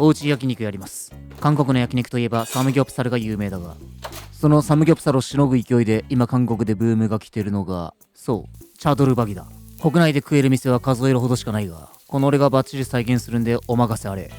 おうち焼肉やります。韓国の焼肉といえばサムギョプサルが有名だが、そのサムギョプサルをしのぐ勢いで今韓国でブームが来てるのが、そうチャドルバギだ。国内で食える店は数えるほどしかないが、この俺がバッチリ再現するんでお任せあれ。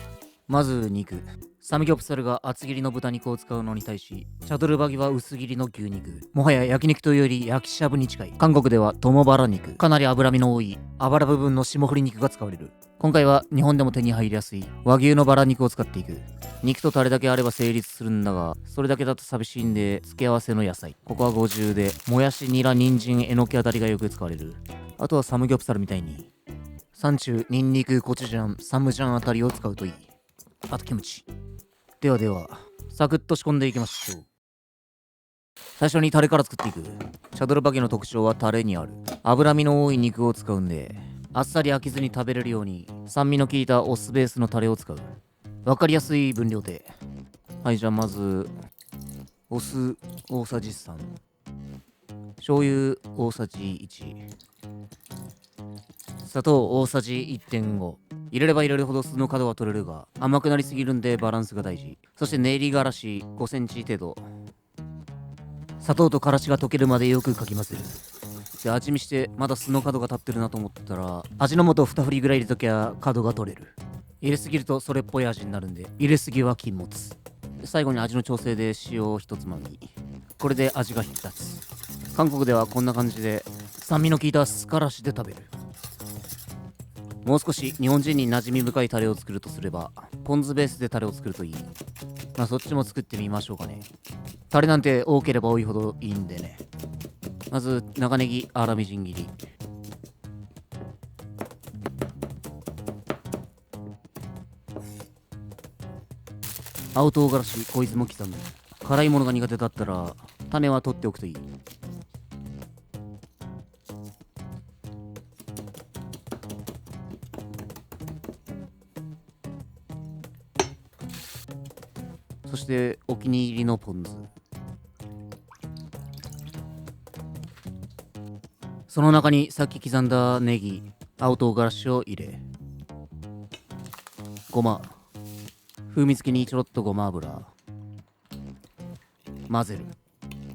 まず肉。サムギョプサルが厚切りの豚肉を使うのに対し、チャドルバギは薄切りの牛肉。もはや焼肉というより焼きしゃぶに近い。韓国ではトモバラ肉、かなり脂身の多いあばら部分の霜降り肉が使われる。今回は日本でも手に入りやすい和牛のバラ肉を使っていく。肉とタレだけあれば成立するんだが、それだけだと寂しいんで付け合わせの野菜、ここは50で、もやし、ニラ、人参、えのきあたりがよく使われる。あとはサムギョプサルみたいにサンチュ、ニンニク、コチュジャン、サムジャンあたりを使うといい。あとキムチ。ではサクッと仕込んでいきましょう。最初にタレから作っていく。チャドルバギの特徴はタレにある。脂身の多い肉を使うんで、あっさり飽きずに食べれるように酸味の効いたお酢ベースのタレを使う。わかりやすい分量で。はい、じゃあまずお酢大さじ3、醤油大さじ1、砂糖大さじ 1.5。 入れれば入れるほど酢の角は取れるが甘くなりすぎるんでバランスが大事。そして練りがらし5センチ程度。砂糖とからしが溶けるまでよくかき混ぜる。で、味見してまだ酢の角が立ってるなと思ったら、味の素2振りぐらい入れときゃ角が取れる。入れすぎるとそれっぽい味になるんで、入れすぎは禁物。で、最後に味の調整で塩を1つまみ。これで味が引き立つ。韓国ではこんな感じで酸味の効いた酢からしで食べる。もう少し日本人に馴染み深いタレを作るとすれば、ポン酢ベースでタレを作るといい。まあそっちも作ってみましょうかね。タレなんて多ければ多いほどいいんでね。まず長ネギ粗みじん切り、青唐辛子小泉も刻む。辛いものが苦手だったら種は取っておくといい。そしてお気に入りのポン酢。その中にさっき刻んだネギ、青唐辛子を入れ、ごま、風味付けにちょろっとごま油、混ぜる。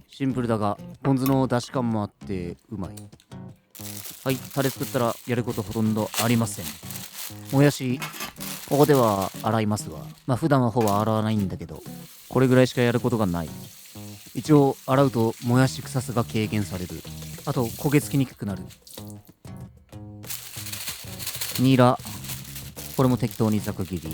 シンプルだがポン酢の出汁感もあってうまい。はい、タレ作ったらやることほとんどありません。もやし、ここでは洗いますが、まあ普段はほぼ洗わないんだけど、これぐらいしかやることがない。一応洗うともやし臭さが軽減される。あと焦げ付きにくくなる。ニラ、これも適当にざく切り。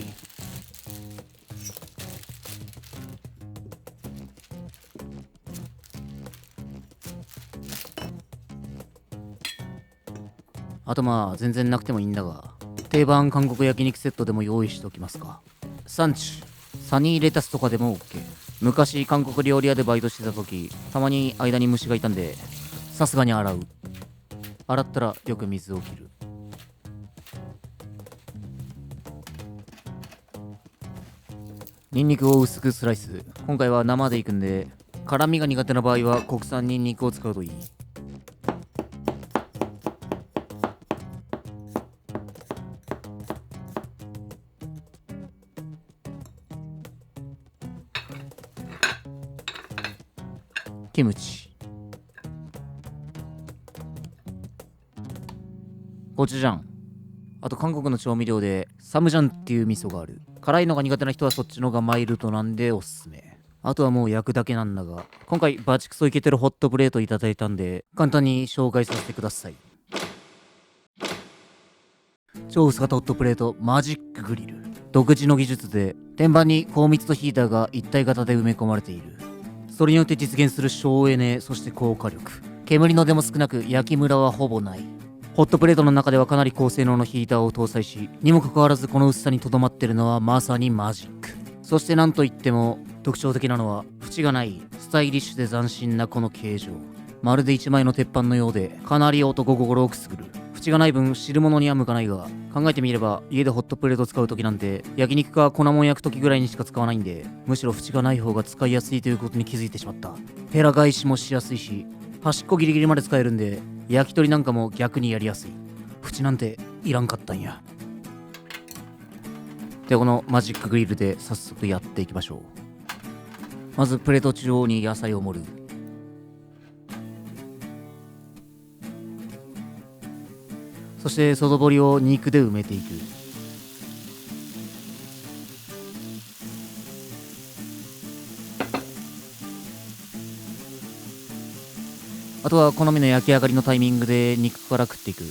あとまあ全然なくてもいいんだが、定番韓国焼肉セットでも用意しておきますか。サンチュ、サニーレタスとかでも OK。 昔韓国料理屋でバイトしてた時、たまに間に虫がいたんでさすがに洗う。洗ったらよく水を切る。ニンニクを薄くスライス。今回は生でいくんで、辛みが苦手な場合は国産ニンニクを使うといい。キムチ、コチュジャン、あと韓国の調味料でサムジャンっていう味噌がある。辛いのが苦手な人はそっちのがマイルドなんでおすすめ。あとはもう焼くだけなんだが、今回バチクソイケてるホットプレートいただいたんで簡単に紹介させてください。超薄型ホットプレートマジックグリル。独自の技術で天板に高密度ヒーターが一体型で埋め込まれている。それによって実現する省エネ、そして高火力。煙の出も少なく焼きムラはほぼない。ホットプレートの中ではかなり高性能のヒーターを搭載し、にもかかわらずこの薄さにとどまってるのはまさにマジック。そしてなんといっても特徴的なのは縁がないスタイリッシュで斬新なこの形状。まるで一枚の鉄板のようでかなり男心をくすぐる。縁がない分汁物には向かないが、考えてみれば家でホットプレート使う時なんて焼肉か粉もん焼く時ぐらいにしか使わないんで、むしろ縁がない方が使いやすいということに気づいてしまった。ヘラ返しもしやすいし、端っこギリギリまで使えるんで焼き鳥なんかも逆にやりやすい。縁なんていらんかったんや。でこのマジックグリルで早速やっていきましょう。まずプレート中央に野菜を盛る。そして外堀を肉で埋めていく。あとは好みの焼き上がりのタイミングで肉から食っていく。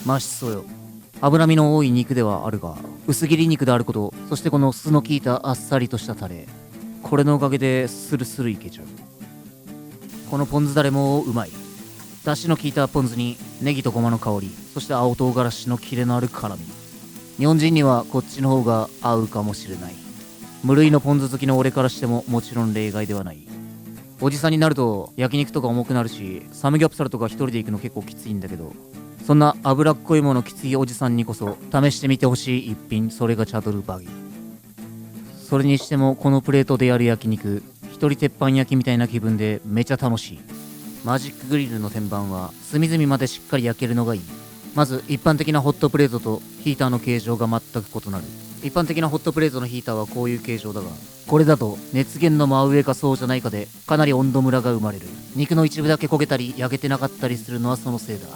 ましそうよ。脂身の多い肉ではあるが、薄切り肉であること、そしてこの酢の効いたあっさりとしたタレ、これのおかげでスルスルいけちゃう。このポン酢だれもうまい。出汁の効いたポン酢にネギとごまの香り、そして青唐辛子のキレのある辛み。日本人にはこっちの方が合うかもしれない。無類のポン酢好きの俺からしてももちろん例外ではない。おじさんになると焼肉とか重くなるし、サムギョプサルとか一人で行くの結構きついんだけど、そんな脂っこいものきついおじさんにこそ試してみてほしい一品、それがチャドルバギ。それにしてもこのプレートでやる焼肉、一人鉄板焼きみたいな気分でめちゃ楽しい。マジックグリルの天板は隅々までしっかり焼けるのがいい。まず一般的なホットプレートとヒーターの形状が全く異なる。一般的なホットプレートのヒーターはこういう形状だが、これだと熱源の真上かそうじゃないかでかなり温度ムラが生まれる。肉の一部だけ焦げたり焼けてなかったりするのはそのせいだ。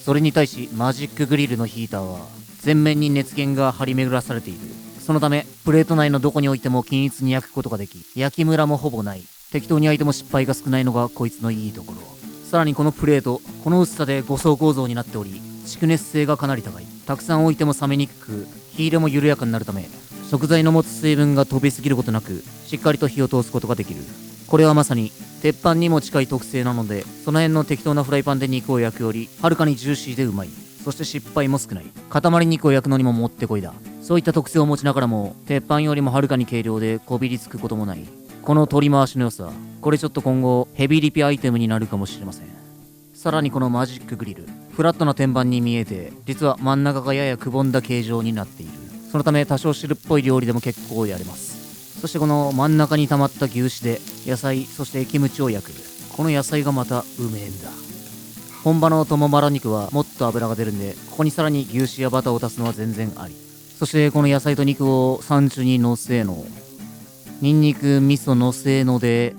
それに対しマジックグリルのヒーターは全面に熱源が張り巡らされている。そのためプレート内のどこに置いても均一に焼くことができ、焼きムラもほぼない。適当に焼いても失敗が少ないのがこいつのいいところ。さらにこのプレート、この薄さで5層構造になっており、蓄熱性がかなり高い。たくさん置いても冷めにくく、火入れも緩やかになるため、食材の持つ水分が飛びすぎることなく、しっかりと火を通すことができる。これはまさに鉄板にも近い特性なので、その辺の適当なフライパンで肉を焼くよりはるかにジューシーでうまい。そして失敗も少ない。塊肉を焼くのにももってこいだ。そういった特性を持ちながらも、鉄板よりもはるかに軽量でこびりつくこともない。この取り回しの良さ、これちょっと今後ヘビーリピアイテムになるかもしれません。さらにこのマジックグリル、フラットな天板に見えて、実は真ん中がややくぼんだ形状になっている。そのため多少汁っぽい料理でも結構やれます。そしてこの真ん中に溜まった牛脂で野菜、そしてキムチを焼く。この野菜がまたうめえんだ。本場のトモバラ肉はもっと脂が出るんで、ここにさらに牛脂やバターを足すのは全然あり。そしてこの野菜と肉をサンチュにのせーの。ニンニク、味噌のせーので、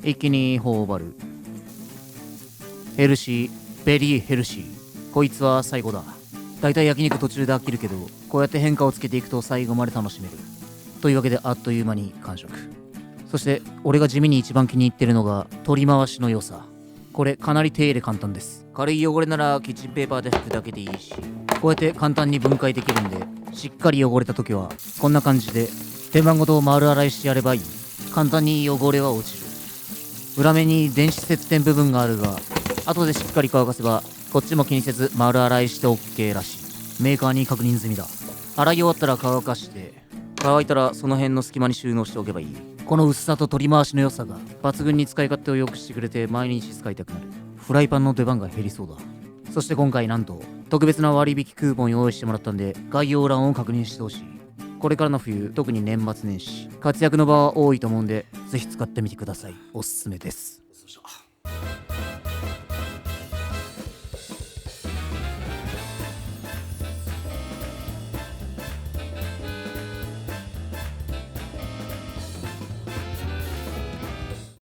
一気に頬張る。ヘルシー、ベリーヘルシー。こいつは最後だ。だいたい焼肉途中で飽きるけど、こうやって変化をつけていくと最後まで楽しめる。というわけであっという間に完食。そして俺が地味に一番気に入ってるのが取り回しの良さ。これかなり手入れ簡単です。軽い汚れならキッチンペーパーで拭くだけでいいし、こうやって簡単に分解できるんで、しっかり汚れた時はこんな感じで天板ごと丸洗いしてやればいい。簡単に汚れは落ちる。裏面に電子接点部分があるが、後でしっかり乾かせばこっちも気にせず丸洗いして OK らしい。メーカーに確認済みだ。洗い終わったら乾かして、乾いたらその辺の隙間に収納しておけばいい。この薄さと取り回しの良さが抜群に使い勝手を良くしてくれて毎日使いたくなる。フライパンの出番が減りそうだ。そして今回なんと特別な割引クーポン用意してもらったんで、概要欄を確認してほしい。これからの冬、特に年末年始活躍の場は多いと思うんで、ぜひ使ってみてください。おすすめです。